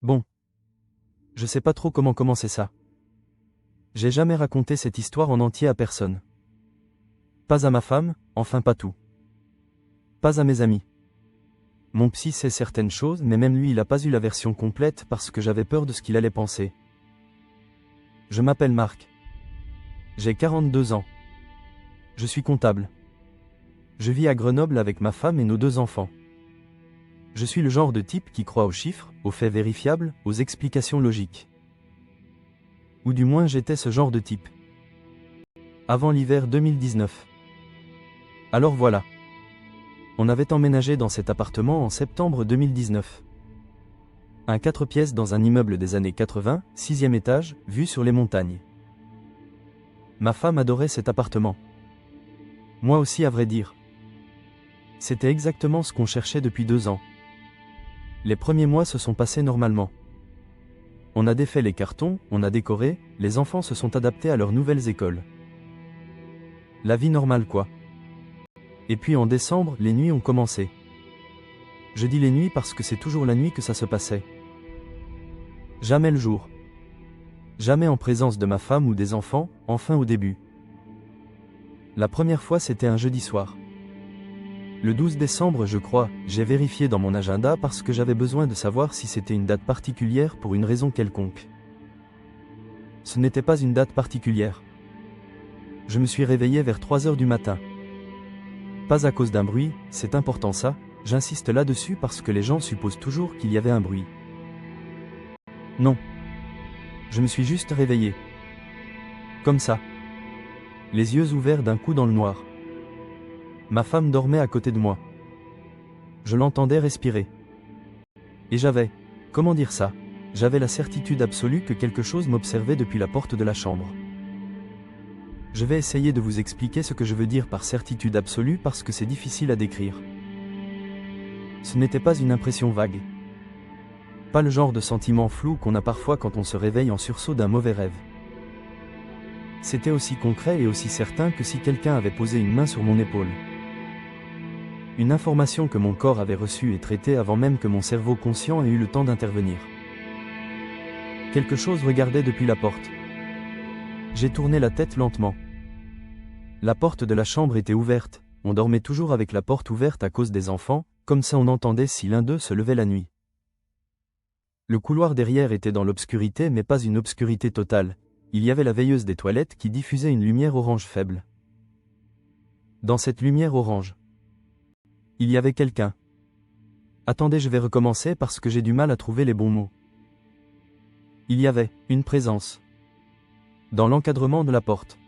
Bon. Je sais pas trop comment commencer ça. J'ai jamais raconté cette histoire en entier à personne. Pas à ma femme, enfin pas tout. Pas à mes amis. Mon psy sait certaines choses, mais même lui il a pas eu la version complète parce que j'avais peur de ce qu'il allait penser. Je m'appelle Marc. J'ai 42 ans. Je suis comptable. Je vis à Grenoble avec ma femme et nos 2 enfants. Je suis le genre de type qui croit aux chiffres, aux faits vérifiables, aux explications logiques. Ou du moins j'étais ce genre de type. Avant l'hiver 2019. Alors voilà. On avait emménagé dans cet appartement en septembre 2019. Un 4 pièces dans un immeuble des années 80, 6e étage, vue sur les montagnes. Ma femme adorait cet appartement. Moi aussi à vrai dire. C'était exactement ce qu'on cherchait depuis 2 ans. Les premiers mois se sont passés normalement. On a défait les cartons, on a décoré, les enfants se sont adaptés à leurs nouvelles écoles. La vie normale quoi. Et puis en décembre, les nuits ont commencé. Je dis les nuits parce que c'est toujours la nuit que ça se passait. Jamais le jour. Jamais en présence de ma femme ou des enfants, enfin au début. La première fois c'était un jeudi soir. Le 12 décembre je crois, j'ai vérifié dans mon agenda parce que j'avais besoin de savoir si c'était une date particulière pour une raison quelconque. Ce n'était pas une date particulière. Je me suis réveillé vers 3 heures du matin. Pas à cause d'un bruit, c'est important ça, j'insiste là-dessus parce que les gens supposent toujours qu'il y avait un bruit. Non. Je me suis juste réveillé. Comme ça. Les yeux ouverts d'un coup dans le noir. Ma femme dormait à côté de moi. Je l'entendais respirer. Et j'avais, comment dire ça, j'avais la certitude absolue que quelque chose m'observait depuis la porte de la chambre. Je vais essayer de vous expliquer ce que je veux dire par certitude absolue parce que c'est difficile à décrire. Ce n'était pas une impression vague. Pas le genre de sentiment flou qu'on a parfois quand on se réveille en sursaut d'un mauvais rêve. C'était aussi concret et aussi certain que si quelqu'un avait posé une main sur mon épaule. Une information que mon corps avait reçue et traitée avant même que mon cerveau conscient ait eu le temps d'intervenir. Quelque chose regardait depuis la porte. J'ai tourné la tête lentement. La porte de la chambre était ouverte, on dormait toujours avec la porte ouverte à cause des enfants, comme ça on entendait si l'un d'eux se levait la nuit. Le couloir derrière était dans l'obscurité mais pas une obscurité totale, il y avait la veilleuse des toilettes qui diffusait une lumière orange faible. Dans cette lumière orange, il y avait quelqu'un. Attendez, je vais recommencer parce que j'ai du mal à trouver les bons mots. Il y avait une présence. Dans l'encadrement de la porte.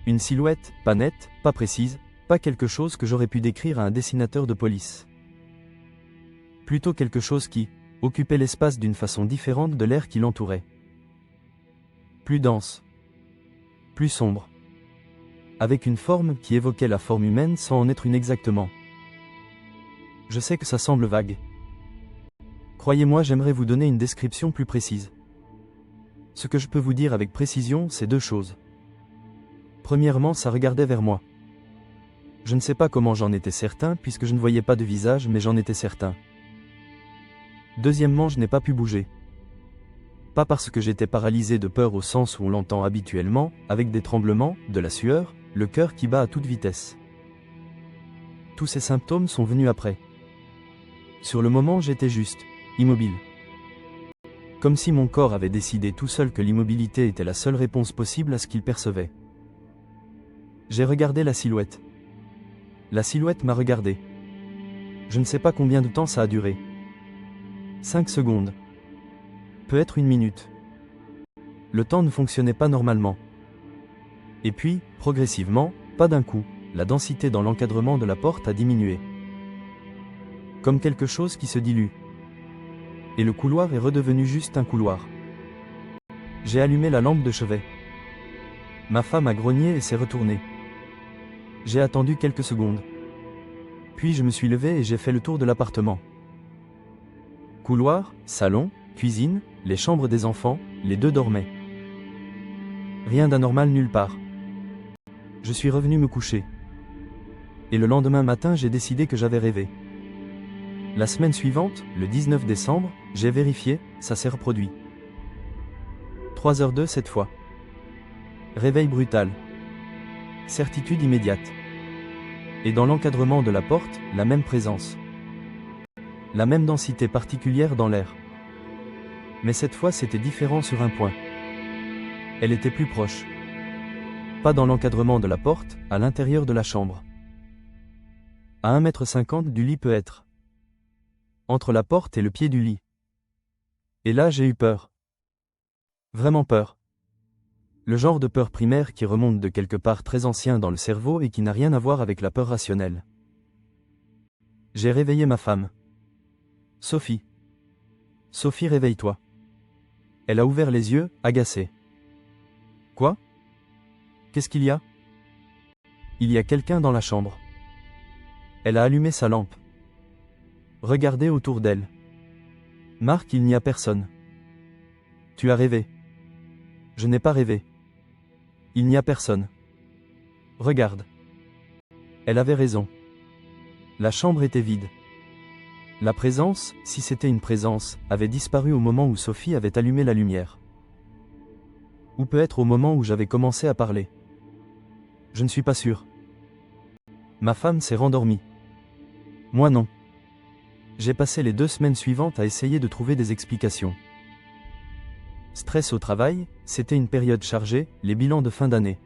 Une silhouette, pas nette, pas précise, pas quelque chose que j'aurais pu décrire à un dessinateur de police. Plutôt quelque chose qui occupait l'espace d'une façon différente de l'air qui l'entourait. Plus dense. Plus sombre. Avec une forme qui évoquait la forme humaine sans en être une exactement. Je sais que ça semble vague. Croyez-moi, j'aimerais vous donner une description plus précise. Ce que je peux vous dire avec précision, c'est 2 choses. Premièrement, ça regardait vers moi. Je ne sais pas comment j'en étais certain, puisque je ne voyais pas de visage, mais j'en étais certain. Deuxièmement, je n'ai pas pu bouger. Pas parce que j'étais paralysé de peur au sens où on l'entend habituellement, avec des tremblements, de la sueur, le cœur qui bat à toute vitesse. Tous ces symptômes sont venus après. Sur le moment, j'étais juste immobile. Comme si mon corps avait décidé tout seul que l'immobilité était la seule réponse possible à ce qu'il percevait. J'ai regardé la silhouette. La silhouette m'a regardé. Je ne sais pas combien de temps ça a duré. 5 secondes. Peut-être 1 minute. Le temps ne fonctionnait pas normalement. Et puis, progressivement, pas d'un coup, la densité dans l'encadrement de la porte a diminué. Comme quelque chose qui se dilue. Et le couloir est redevenu juste un couloir. J'ai allumé la lampe de chevet. Ma femme a grogné et s'est retournée. J'ai attendu quelques secondes. Puis je me suis levé et j'ai fait le tour de l'appartement. Couloir, salon, cuisine, les chambres des enfants, les 2 dormaient. Rien d'anormal nulle part. Je suis revenu me coucher. Et le lendemain matin, j'ai décidé que j'avais rêvé. La semaine suivante, le 19 décembre, j'ai vérifié, ça s'est reproduit. 3h02 cette fois. Réveil brutal. Certitude immédiate. Et dans l'encadrement de la porte, la même présence. La même densité particulière dans l'air. Mais cette fois c'était différent sur un point. Elle était plus proche. Pas dans l'encadrement de la porte, à l'intérieur de la chambre. À 1,50 m du lit peut-être. Entre la porte et le pied du lit. Et là j'ai eu peur. Vraiment peur. Le genre de peur primaire qui remonte de quelque part très ancien dans le cerveau et qui n'a rien à voir avec la peur rationnelle. J'ai réveillé ma femme. Sophie. Sophie, réveille-toi. Elle a ouvert les yeux, agacée. Quoi? Qu'est-ce qu'il y a? Il y a quelqu'un dans la chambre. Elle a allumé sa lampe. Regardez autour d'elle. Marc, il n'y a personne. Tu as rêvé. Je n'ai pas rêvé. Il n'y a personne. Regarde. Elle avait raison. La chambre était vide. La présence, si c'était une présence, avait disparu au moment où Sophie avait allumé la lumière. Ou peut-être au moment où j'avais commencé à parler. Je ne suis pas sûr. Ma femme s'est rendormie. Moi non. J'ai passé les 2 semaines suivantes à essayer de trouver des explications. Stress au travail, c'était une période chargée, les bilans de fin d'année.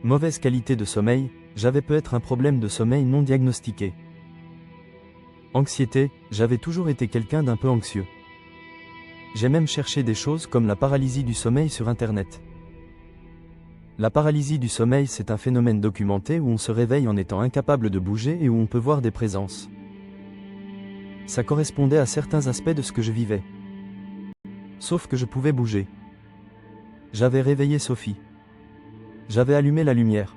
Mauvaise qualité de sommeil, j'avais peut-être un problème de sommeil non diagnostiqué. Anxiété, j'avais toujours été quelqu'un d'un peu anxieux. J'ai même cherché des choses comme la paralysie du sommeil sur Internet. La paralysie du sommeil, c'est un phénomène documenté où on se réveille en étant incapable de bouger et où on peut voir des présences. Ça correspondait à certains aspects de ce que je vivais. Sauf que je pouvais bouger. J'avais réveillé Sophie. J'avais allumé la lumière.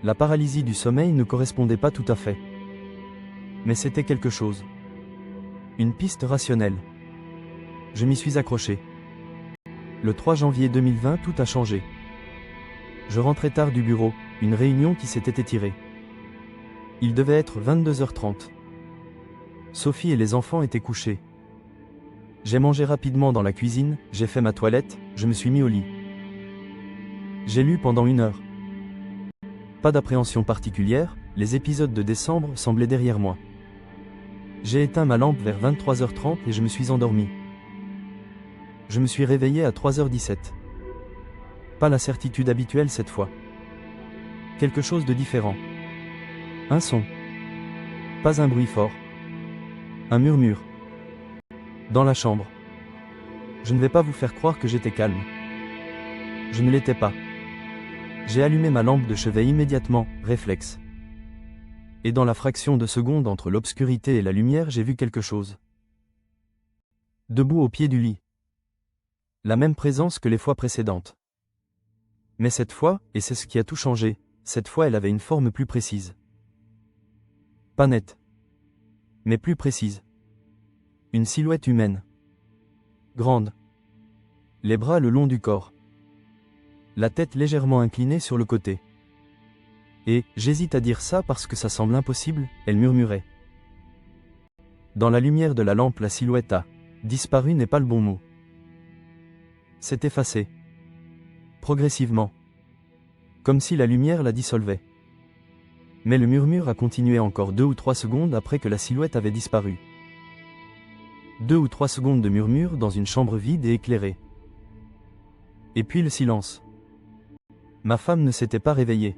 La paralysie du sommeil ne correspondait pas tout à fait. Mais c'était quelque chose. Une piste rationnelle. Je m'y suis accroché. Le 3 janvier 2020, tout a changé. Je rentrais tard du bureau, une réunion qui s'était étirée. Il devait être 22h30. Sophie et les enfants étaient couchés. J'ai mangé rapidement dans la cuisine, j'ai fait ma toilette, je me suis mis au lit. J'ai lu pendant 1 heure. Pas d'appréhension particulière, les épisodes de décembre semblaient derrière moi. J'ai éteint ma lampe vers 23h30 et je me suis endormi. Je me suis réveillé à 3h17. Pas la certitude habituelle cette fois. Quelque chose de différent. Un son. Pas un bruit fort. Un murmure. Dans la chambre. Je ne vais pas vous faire croire que j'étais calme. Je ne l'étais pas. J'ai allumé ma lampe de chevet immédiatement, réflexe. Et dans la fraction de seconde entre l'obscurité et la lumière, j'ai vu quelque chose. Debout au pied du lit. La même présence que les fois précédentes. Mais cette fois, et c'est ce qui a tout changé, cette fois elle avait une forme plus précise. Pas nette. Mais plus précise. Une silhouette humaine. Grande. Les bras le long du corps. La tête légèrement inclinée sur le côté. Et, j'hésite à dire ça parce que ça semble impossible, elle murmurait. Dans la lumière de la lampe, la silhouette a disparu n'est pas le bon mot. S'est effacée. Progressivement. Comme si la lumière la dissolvait. Mais le murmure a continué encore 2 ou 3 secondes après que la silhouette avait disparu. 2 ou 3 secondes de murmure dans une chambre vide et éclairée. Et puis le silence. Ma femme ne s'était pas réveillée.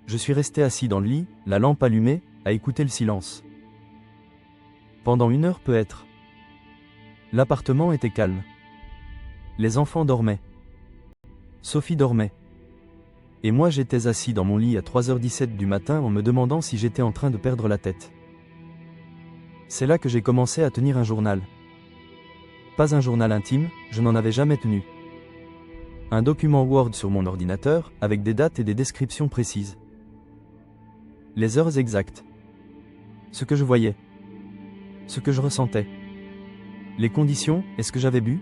Je suis resté assis dans le lit, la lampe allumée, à écouter le silence. Pendant 1 heure peut-être. L'appartement était calme. Les enfants dormaient. Sophie dormait. Et moi j'étais assis dans mon lit à 3h17 du matin en me demandant si j'étais en train de perdre la tête. C'est là que j'ai commencé à tenir un journal. Pas un journal intime, je n'en avais jamais tenu. Un document Word sur mon ordinateur, avec des dates et des descriptions précises. Les heures exactes. Ce que je voyais. Ce que je ressentais. Les conditions, est-ce que j'avais bu?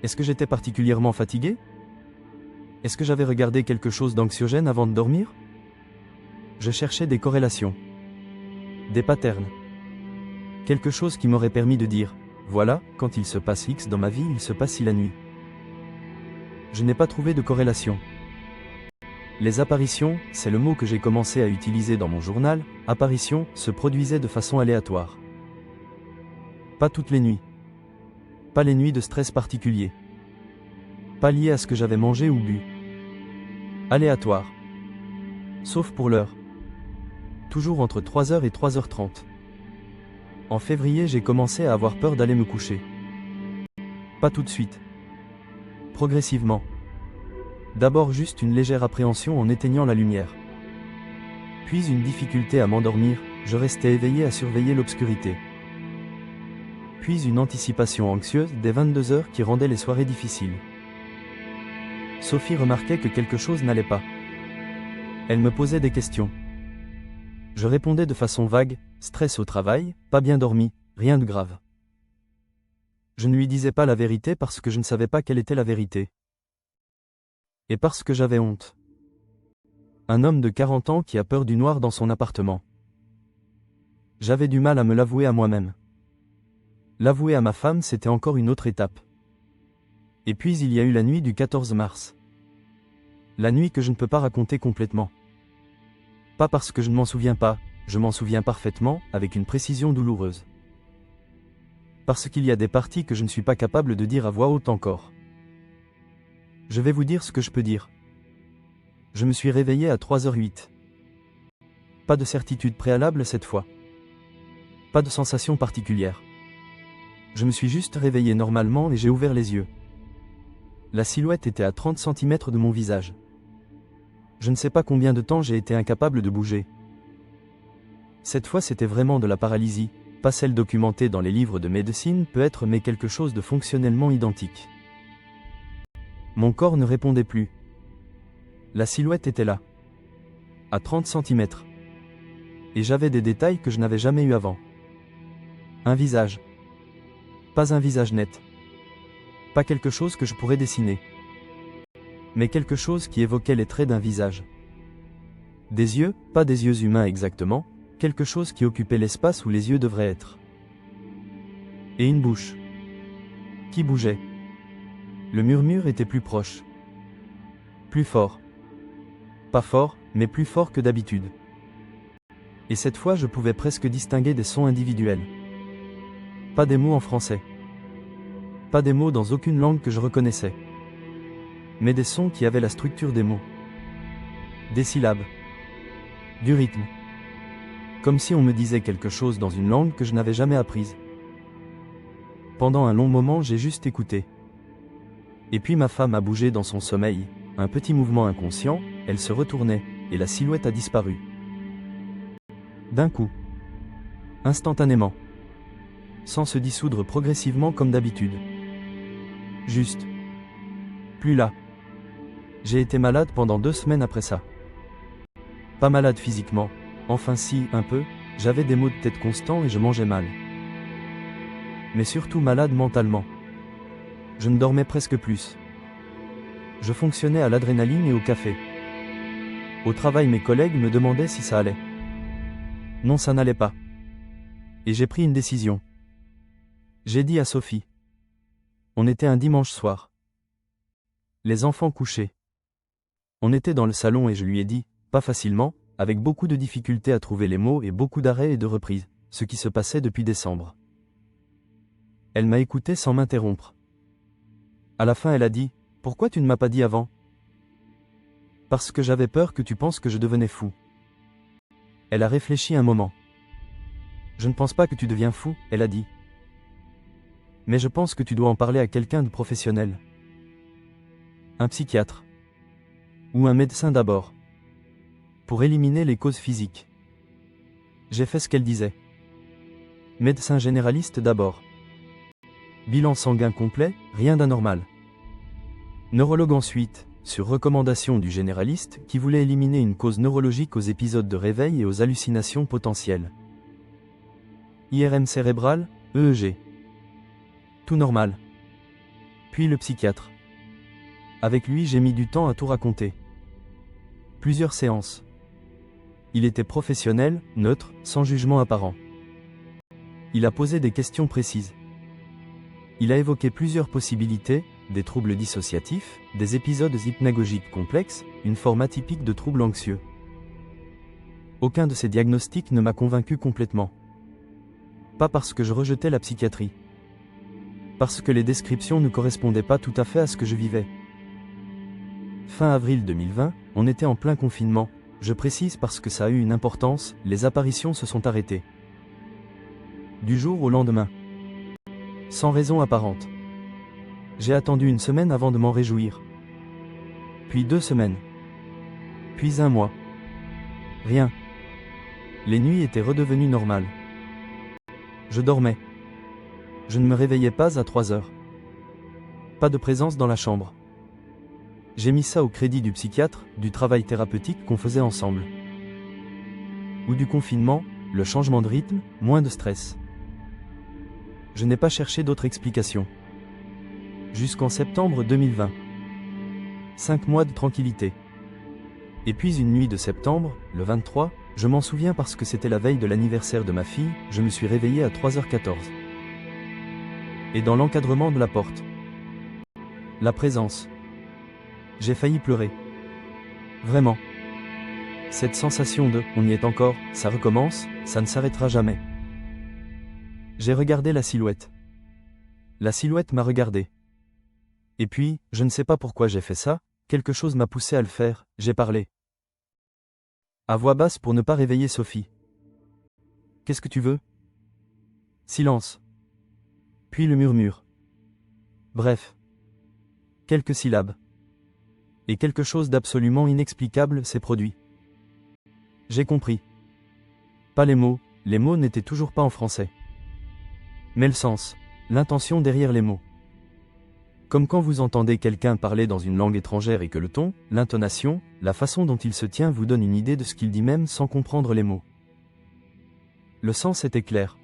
Est-ce que j'étais particulièrement fatigué? Est-ce que j'avais regardé quelque chose d'anxiogène avant de dormir? Je cherchais des corrélations. Des patterns. Quelque chose qui m'aurait permis de dire, voilà, quand il se passe X dans ma vie, il se passe Y la nuit. Je n'ai pas trouvé de corrélation. Les apparitions, c'est le mot que j'ai commencé à utiliser dans mon journal, apparitions, se produisaient de façon aléatoire. Pas toutes les nuits. Pas les nuits de stress particulier. Pas liées à ce que j'avais mangé ou bu. Aléatoire. Sauf pour l'heure. Toujours entre 3h et 3h30. En février, j'ai commencé à avoir peur d'aller me coucher. Pas tout de suite. Progressivement. D'abord juste une légère appréhension en éteignant la lumière. Puis une difficulté à m'endormir, je restais éveillé à surveiller l'obscurité. Puis une anticipation anxieuse des 22 heures qui rendait les soirées difficiles. Sophie remarquait que quelque chose n'allait pas. Elle me posait des questions. Je répondais de façon vague, stress au travail, pas bien dormi, rien de grave. Je ne lui disais pas la vérité parce que je ne savais pas quelle était la vérité. Et parce que j'avais honte. Un homme de 40 ans qui a peur du noir dans son appartement. J'avais du mal à me l'avouer à moi-même. L'avouer à ma femme, c'était encore une autre étape. Et puis il y a eu la nuit du 14 mars. La nuit que je ne peux pas raconter complètement. Pas parce que je ne m'en souviens pas, je m'en souviens parfaitement, avec une précision douloureuse. Parce qu'il y a des parties que je ne suis pas capable de dire à voix haute encore. Je vais vous dire ce que je peux dire. Je me suis réveillé à 3h08. Pas de certitude préalable cette fois. Pas de sensation particulière. Je me suis juste réveillé normalement et j'ai ouvert les yeux. La silhouette était à 30 cm de mon visage. Je ne sais pas combien de temps j'ai été incapable de bouger. Cette fois c'était vraiment de la paralysie, pas celle documentée dans les livres de médecine peut-être mais quelque chose de fonctionnellement identique. Mon corps ne répondait plus. La silhouette était là. À 30 cm. Et j'avais des détails que je n'avais jamais eu avant. Un visage. Pas un visage net. Pas quelque chose que je pourrais dessiner. Mais quelque chose qui évoquait les traits d'un visage. Des yeux, pas des yeux humains exactement, quelque chose qui occupait l'espace où les yeux devraient être. Et une bouche. Qui bougeait. Le murmure était plus proche. Plus fort. Pas fort, mais plus fort que d'habitude. Et cette fois je pouvais presque distinguer des sons individuels. Pas des mots en français. Pas des mots dans aucune langue que je reconnaissais. Mais des sons qui avaient la structure des mots. Des syllabes. Du rythme. Comme si on me disait quelque chose dans une langue que je n'avais jamais apprise. Pendant un long moment j'ai juste écouté. Et puis ma femme a bougé dans son sommeil, un petit mouvement inconscient, elle se retournait, et la silhouette a disparu. D'un coup. Instantanément. Sans se dissoudre progressivement comme d'habitude. Juste. Plus là. J'ai été malade pendant 2 semaines après ça. Pas malade physiquement, enfin si, un peu, j'avais des maux de tête constants et je mangeais mal. Mais surtout malade mentalement. Je ne dormais presque plus. Je fonctionnais à l'adrénaline et au café. Au travail mes collègues me demandaient si ça allait. Non ça n'allait pas. Et j'ai pris une décision. J'ai dit à Sophie. On était un dimanche soir. Les enfants couchés. On était dans le salon et je lui ai dit, pas facilement, avec beaucoup de difficultés à trouver les mots et beaucoup d'arrêts et de reprises, ce qui se passait depuis décembre. Elle m'a écouté sans m'interrompre. À la fin elle a dit, pourquoi tu ne m'as pas dit avant? Parce que j'avais peur que tu penses que je devenais fou. Elle a réfléchi un moment. Je ne pense pas que tu deviens fou, elle a dit. Mais je pense que tu dois en parler à quelqu'un de professionnel. Un psychiatre. Ou un médecin d'abord. Pour éliminer les causes physiques. J'ai fait ce qu'elle disait. Médecin généraliste d'abord. Bilan sanguin complet, rien d'anormal. Neurologue ensuite, sur recommandation du généraliste qui voulait éliminer une cause neurologique aux épisodes de réveil et aux hallucinations potentielles. IRM cérébral, EEG. Tout normal. Puis le psychiatre. Avec lui j'ai mis du temps à tout raconter. Plusieurs séances. Il était professionnel, neutre, sans jugement apparent. Il a posé des questions précises. Il a évoqué plusieurs possibilités, des troubles dissociatifs, des épisodes hypnagogiques complexes, une forme atypique de trouble anxieux. Aucun de ces diagnostics ne m'a convaincu complètement. Pas parce que je rejetais la psychiatrie. Parce que les descriptions ne correspondaient pas tout à fait à ce que je vivais. Fin avril 2020, on était en plein confinement, je précise parce que ça a eu une importance, les apparitions se sont arrêtées. Du jour au lendemain. Sans raison apparente. J'ai attendu une semaine avant de m'en réjouir. Puis 2 semaines. Puis 1 mois. Rien. Les nuits étaient redevenues normales. Je dormais. Je ne me réveillais pas à 3 heures. Pas de présence dans la chambre. J'ai mis ça au crédit du psychiatre, du travail thérapeutique qu'on faisait ensemble. Ou du confinement, le changement de rythme, moins de stress. Je n'ai pas cherché d'autres explications. Jusqu'en septembre 2020. 5 mois de tranquillité. Et puis une nuit de septembre, le 23, je m'en souviens parce que c'était la veille de l'anniversaire de ma fille, je me suis réveillé à 3h14. Et dans l'encadrement de la porte. La présence. J'ai failli pleurer. Vraiment. Cette sensation de « on y est encore, ça recommence, ça ne s'arrêtera jamais ». J'ai regardé la silhouette. La silhouette m'a regardé. Et puis, je ne sais pas pourquoi j'ai fait ça, quelque chose m'a poussé à le faire, j'ai parlé. À voix basse pour ne pas réveiller Sophie. « Qu'est-ce que tu veux ?» Silence. Puis le murmure. Bref. Quelques syllabes. Et quelque chose d'absolument inexplicable s'est produit. J'ai compris. Pas les mots n'étaient toujours pas en français. Mais le sens, l'intention derrière les mots. Comme quand vous entendez quelqu'un parler dans une langue étrangère et que le ton, l'intonation, la façon dont il se tient vous donne une idée de ce qu'il dit même sans comprendre les mots. Le sens était clair.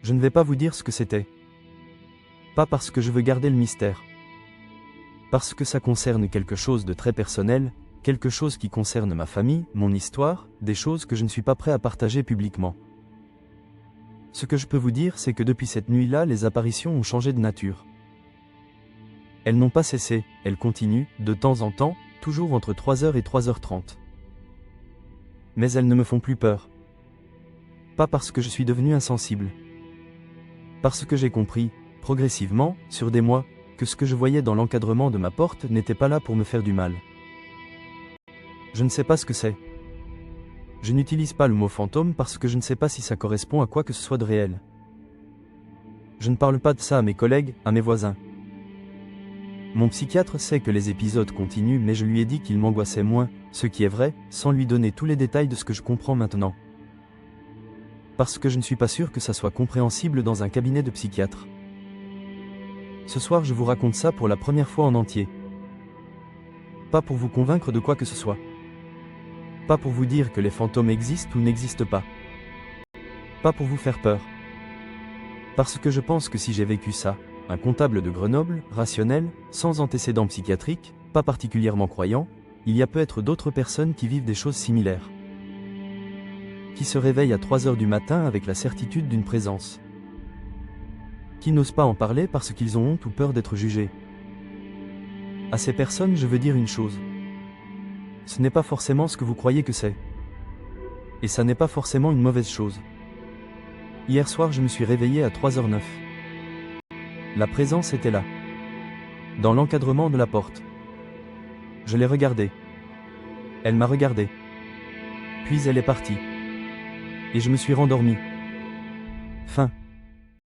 Je ne vais pas vous dire ce que c'était. Pas parce que je veux garder le mystère. Parce que ça concerne quelque chose de très personnel, quelque chose qui concerne ma famille, mon histoire, des choses que je ne suis pas prêt à partager publiquement. Ce que je peux vous dire, c'est que depuis cette nuit-là, les apparitions ont changé de nature. Elles n'ont pas cessé, elles continuent, de temps en temps, toujours entre 3h et 3h30. Mais elles ne me font plus peur. Pas parce que je suis devenu insensible. Parce que j'ai compris, progressivement, sur des mois, que ce que je voyais dans l'encadrement de ma porte n'était pas là pour me faire du mal. Je ne sais pas ce que c'est. Je n'utilise pas le mot fantôme parce que je ne sais pas si ça correspond à quoi que ce soit de réel. Je ne parle pas de ça à mes collègues, à mes voisins. Mon psychiatre sait que les épisodes continuent mais je lui ai dit qu'il m'angoissait moins, ce qui est vrai, sans lui donner tous les détails de ce que je comprends maintenant. Parce que je ne suis pas sûr que ça soit compréhensible dans un cabinet de psychiatre. Ce soir je vous raconte ça pour la première fois en entier. Pas pour vous convaincre de quoi que ce soit. Pas pour vous dire que les fantômes existent ou n'existent pas. Pas pour vous faire peur. Parce que je pense que si j'ai vécu ça, un comptable de Grenoble, rationnel, sans antécédents psychiatriques, pas particulièrement croyant, il y a peut-être d'autres personnes qui vivent des choses similaires. Qui se réveillent à 3h du matin avec la certitude d'une présence. Qui n'osent pas en parler parce qu'ils ont honte ou peur d'être jugés. À ces personnes, je veux dire une chose. Ce n'est pas forcément ce que vous croyez que c'est. Et ça n'est pas forcément une mauvaise chose. Hier soir, je me suis réveillé à 3h09. La présence était là. Dans l'encadrement de la porte. Je l'ai regardée. Elle m'a regardé. Puis elle est partie. Et je me suis rendormi. Fin.